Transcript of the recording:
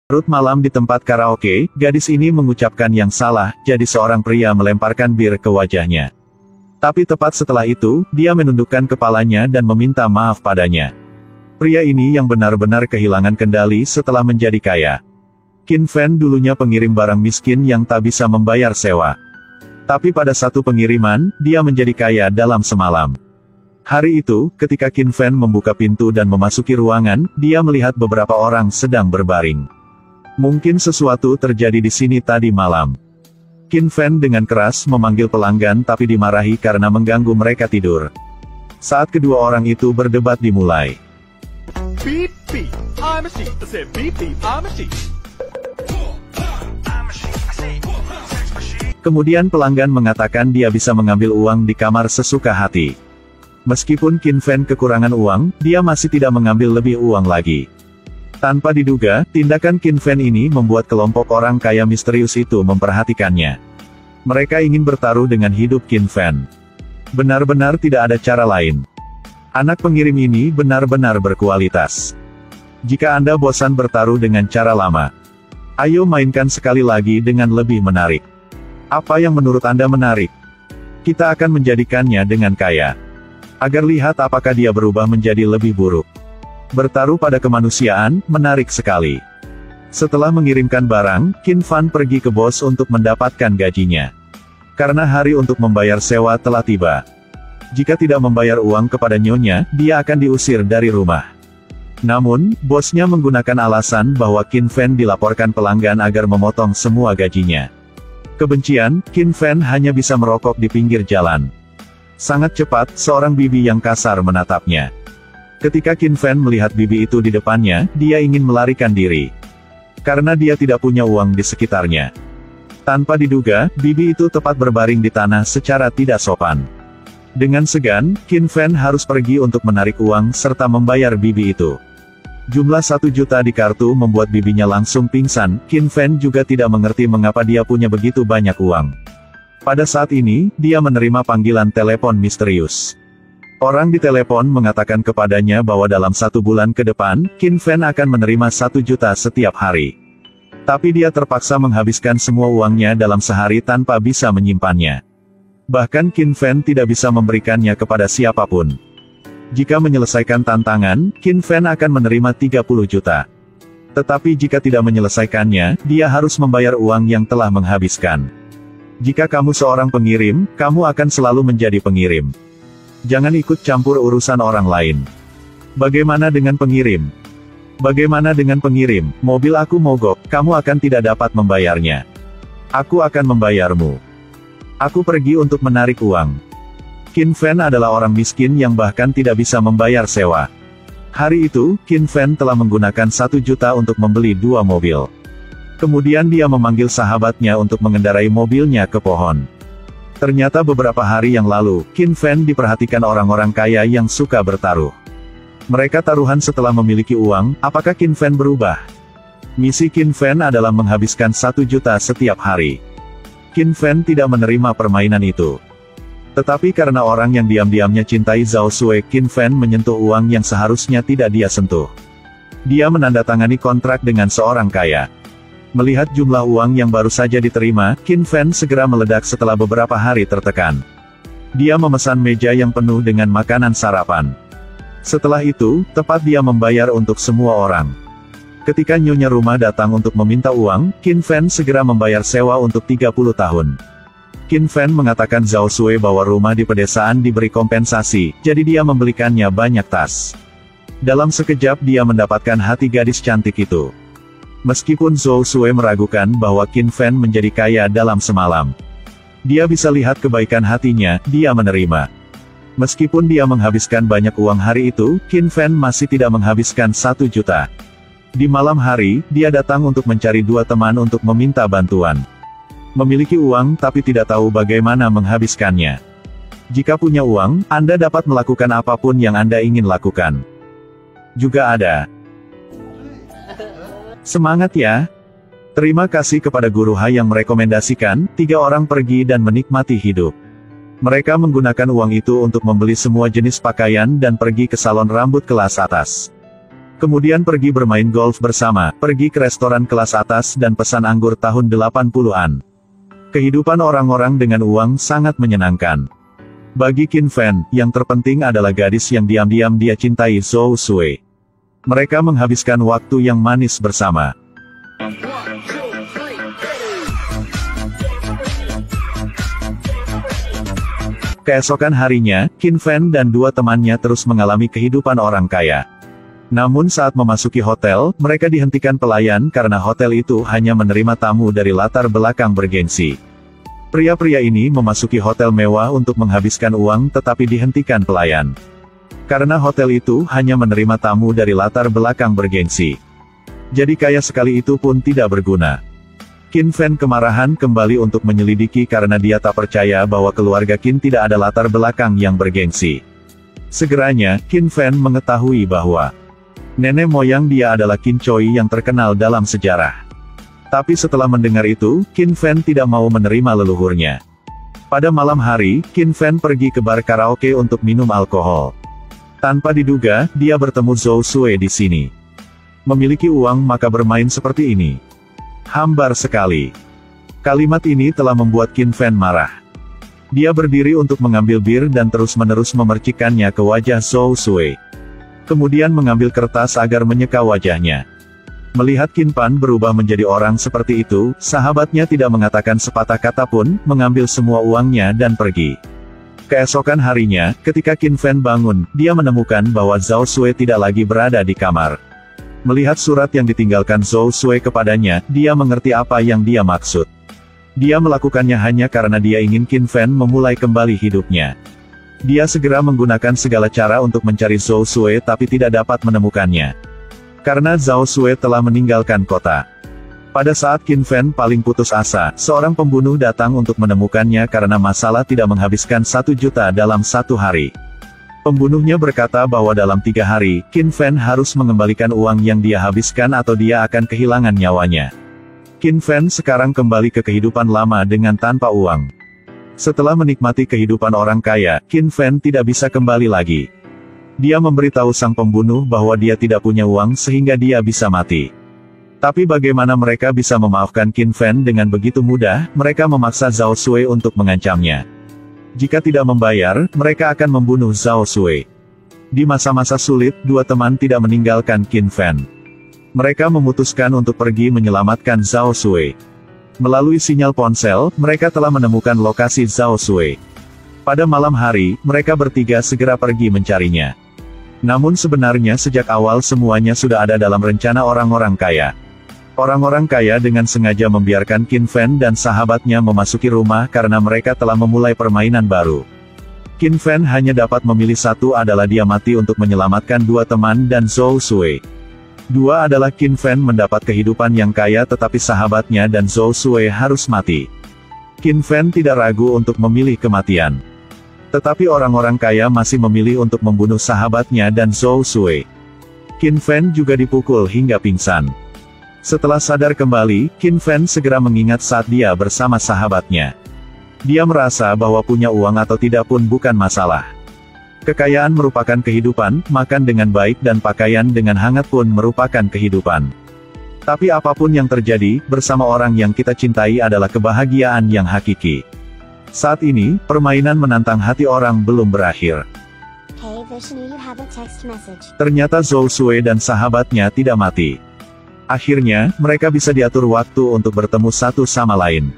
Larut malam di tempat karaoke, gadis ini mengucapkan yang salah, jadi seorang pria melemparkan bir ke wajahnya. Tapi tepat setelah itu, dia menundukkan kepalanya dan meminta maaf padanya. Pria ini yang benar-benar kehilangan kendali setelah menjadi kaya. Qin Fan dulunya pengirim barang miskin yang tak bisa membayar sewa. Tapi pada satu pengiriman, dia menjadi kaya dalam semalam. Hari itu, ketika Qin Fan membuka pintu dan memasuki ruangan, dia melihat beberapa orang sedang berbaring. Mungkin sesuatu terjadi di sini tadi malam. Qin Fan dengan keras memanggil pelanggan tapi dimarahi karena mengganggu mereka tidur. Saat kedua orang itu berdebat dimulai. Beep beep, I'm a sheep. I said beep beep, I'm a sheep. Kemudian pelanggan mengatakan dia bisa mengambil uang di kamar sesuka hati. Meskipun Qin Fan kekurangan uang, dia masih tidak mengambil lebih uang lagi. Tanpa diduga, tindakan Qin Fan ini membuat kelompok orang kaya misterius itu memperhatikannya. Mereka ingin bertaruh dengan hidup Qin Fan. Benar-benar tidak ada cara lain. Anak pengirim ini benar-benar berkualitas. Jika Anda bosan bertaruh dengan cara lama, ayo mainkan sekali lagi dengan lebih menarik. Apa yang menurut Anda menarik? Kita akan menjadikannya dengan kaya. Agar lihat apakah dia berubah menjadi lebih buruk. Bertaruh pada kemanusiaan, menarik sekali. Setelah mengirimkan barang, Qin Fan pergi ke bos untuk mendapatkan gajinya. Karena hari untuk membayar sewa telah tiba. Jika tidak membayar uang kepada nyonya, dia akan diusir dari rumah. Namun, bosnya menggunakan alasan bahwa Qin Fan dilaporkan pelanggan agar memotong semua gajinya. Kebencian, Qin Fan hanya bisa merokok di pinggir jalan. Sangat cepat, seorang bibi yang kasar menatapnya. Ketika Qin Fan melihat bibi itu di depannya, dia ingin melarikan diri. Karena dia tidak punya uang di sekitarnya. Tanpa diduga, bibi itu tepat berbaring di tanah secara tidak sopan. Dengan segan, Qin Fan harus pergi untuk menarik uang serta membayar bibi itu. Jumlah 1 juta di kartu membuat bibinya langsung pingsan. Qin Fan juga tidak mengerti mengapa dia punya begitu banyak uang. Pada saat ini, dia menerima panggilan telepon misterius. Orang di telepon mengatakan kepadanya bahwa dalam 1 bulan ke depan, Qin Fan akan menerima 1 juta setiap hari. Tapi dia terpaksa menghabiskan semua uangnya dalam sehari tanpa bisa menyimpannya. Bahkan Qin Fan tidak bisa memberikannya kepada siapapun. Jika menyelesaikan tantangan, Qin Fan akan menerima 30 juta. Tetapi jika tidak menyelesaikannya, dia harus membayar uang yang telah menghabiskan. Jika kamu seorang pengirim, kamu akan selalu menjadi pengirim. Jangan ikut campur urusan orang lain. Bagaimana dengan pengirim? Bagaimana dengan pengirim? Mobil aku mogok, kamu akan tidak dapat membayarnya. Aku akan membayarmu. Aku pergi untuk menarik uang. Qin Fan adalah orang miskin yang bahkan tidak bisa membayar sewa. Hari itu, Qin Fan telah menggunakan 1 juta untuk membeli 2 mobil. Kemudian dia memanggil sahabatnya untuk mengendarai mobilnya ke pohon. Ternyata beberapa hari yang lalu, Qin Fan diperhatikan orang-orang kaya yang suka bertaruh. Mereka taruhan setelah memiliki uang. Apakah Qin Fan berubah? Misi Qin Fan adalah menghabiskan 1 juta setiap hari. Qin Fan tidak menerima permainan itu. Tetapi karena orang yang diam-diamnya cintai Zhao Sui, Qin Fan menyentuh uang yang seharusnya tidak dia sentuh. Dia menandatangani kontrak dengan seorang kaya. Melihat jumlah uang yang baru saja diterima, Qin Fan segera meledak setelah beberapa hari tertekan. Dia memesan meja yang penuh dengan makanan sarapan. Setelah itu, tepat dia membayar untuk semua orang. Ketika nyonya rumah datang untuk meminta uang, Qin Fan segera membayar sewa untuk 30 tahun. Qin Fan mengatakan Zhao Sui bahwa rumah di pedesaan diberi kompensasi, jadi dia membelikannya banyak tas. Dalam sekejap dia mendapatkan hati gadis cantik itu. Meskipun Zhao Sui meragukan bahwa Qin Fan menjadi kaya dalam semalam, dia bisa lihat kebaikan hatinya, dia menerima. Meskipun dia menghabiskan banyak uang hari itu, Qin Fan masih tidak menghabiskan 1 juta. Di malam hari, dia datang untuk mencari 2 teman untuk meminta bantuan. Memiliki uang tapi tidak tahu bagaimana menghabiskannya. Jika punya uang, Anda dapat melakukan apapun yang Anda ingin lakukan. Juga ada. Semangat ya! Terima kasih kepada Guru Hai yang merekomendasikan, 3 orang pergi dan menikmati hidup. Mereka menggunakan uang itu untuk membeli semua jenis pakaian dan pergi ke salon rambut kelas atas. Kemudian pergi bermain golf bersama, pergi ke restoran kelas atas dan pesan anggur tahun 80-an. Kehidupan orang-orang dengan uang sangat menyenangkan. Bagi Qin Fan, yang terpenting adalah gadis yang diam-diam dia cintai, Zhou Sui. Mereka menghabiskan waktu yang manis bersama. Keesokan harinya, Qin Fan dan dua temannya terus mengalami kehidupan orang kaya. Namun saat memasuki hotel, mereka dihentikan pelayan karena hotel itu hanya menerima tamu dari latar belakang bergengsi. Pria-pria ini memasuki hotel mewah untuk menghabiskan uang tetapi dihentikan pelayan. Karena hotel itu hanya menerima tamu dari latar belakang bergengsi. Jadi kaya sekali itu pun tidak berguna. Qin Fan kemarahan kembali untuk menyelidiki karena dia tak percaya bahwa keluarga Qin tidak ada latar belakang yang bergengsi. Segeranya, Qin Fan mengetahui bahwa nenek moyang dia adalah Qin Choi yang terkenal dalam sejarah. Tapi setelah mendengar itu, Qin Fan tidak mau menerima leluhurnya. Pada malam hari, Qin Fan pergi ke bar karaoke untuk minum alkohol. Tanpa diduga, dia bertemu Zhou Sui di sini. Memiliki uang maka bermain seperti ini. Hambar sekali. Kalimat ini telah membuat Qin Fan marah. Dia berdiri untuk mengambil bir dan terus-menerus memercikannya ke wajah Zhou Sui. Kemudian mengambil kertas agar menyeka wajahnya. Melihat Qin Fan berubah menjadi orang seperti itu, sahabatnya tidak mengatakan sepatah kata pun, mengambil semua uangnya dan pergi. Keesokan harinya, ketika Qin Fan bangun, dia menemukan bahwa Zhou Sui tidak lagi berada di kamar. Melihat surat yang ditinggalkan Zhou Sui kepadanya, dia mengerti apa yang dia maksud. Dia melakukannya hanya karena dia ingin Qin Fan memulai kembali hidupnya. Dia segera menggunakan segala cara untuk mencari Zhou Sui tapi tidak dapat menemukannya. Karena Zhou Sui telah meninggalkan kota. Pada saat Qin Fan paling putus asa, seorang pembunuh datang untuk menemukannya karena masalah tidak menghabiskan 1 juta dalam 1 hari. Pembunuhnya berkata bahwa dalam 3 hari, Qin Fan harus mengembalikan uang yang dia habiskan atau dia akan kehilangan nyawanya. Qin Fan sekarang kembali ke kehidupan lama dengan tanpa uang. Setelah menikmati kehidupan orang kaya, Qin Fan tidak bisa kembali lagi. Dia memberitahu sang pembunuh bahwa dia tidak punya uang sehingga dia bisa mati. Tapi bagaimana mereka bisa memaafkan Qin Fan dengan begitu mudah? Mereka memaksa Zhou Sui untuk mengancamnya. Jika tidak membayar, mereka akan membunuh Zhou Sui. Di masa-masa sulit, dua teman tidak meninggalkan Qin Fan. Mereka memutuskan untuk pergi menyelamatkan Zhou Sui. Melalui sinyal ponsel, mereka telah menemukan lokasi Zhou Sui. Pada malam hari, mereka bertiga segera pergi mencarinya. Namun sebenarnya sejak awal semuanya sudah ada dalam rencana orang-orang kaya. Orang-orang kaya dengan sengaja membiarkan Qin Fan dan sahabatnya memasuki rumah karena mereka telah memulai permainan baru. Qin Fan hanya dapat memilih satu, adalah dia mati untuk menyelamatkan dua teman dan Zhou Sui. Dua adalah Qin Fan mendapat kehidupan yang kaya tetapi sahabatnya dan Zhou Sui harus mati. Qin Fan tidak ragu untuk memilih kematian. Tetapi orang-orang kaya masih memilih untuk membunuh sahabatnya dan Zhou Sui. Qin Fan juga dipukul hingga pingsan. Setelah sadar kembali, Qin Fan segera mengingat saat dia bersama sahabatnya. Dia merasa bahwa punya uang atau tidak pun bukan masalah. Kekayaan merupakan kehidupan, makan dengan baik dan pakaian dengan hangat pun merupakan kehidupan. Tapi apapun yang terjadi, bersama orang yang kita cintai adalah kebahagiaan yang hakiki. Saat ini, permainan menantang hati orang belum berakhir. Hey Vishnu, you have a text message. Ternyata Zhou Sui dan sahabatnya tidak mati. Akhirnya, mereka bisa diatur waktu untuk bertemu satu sama lain.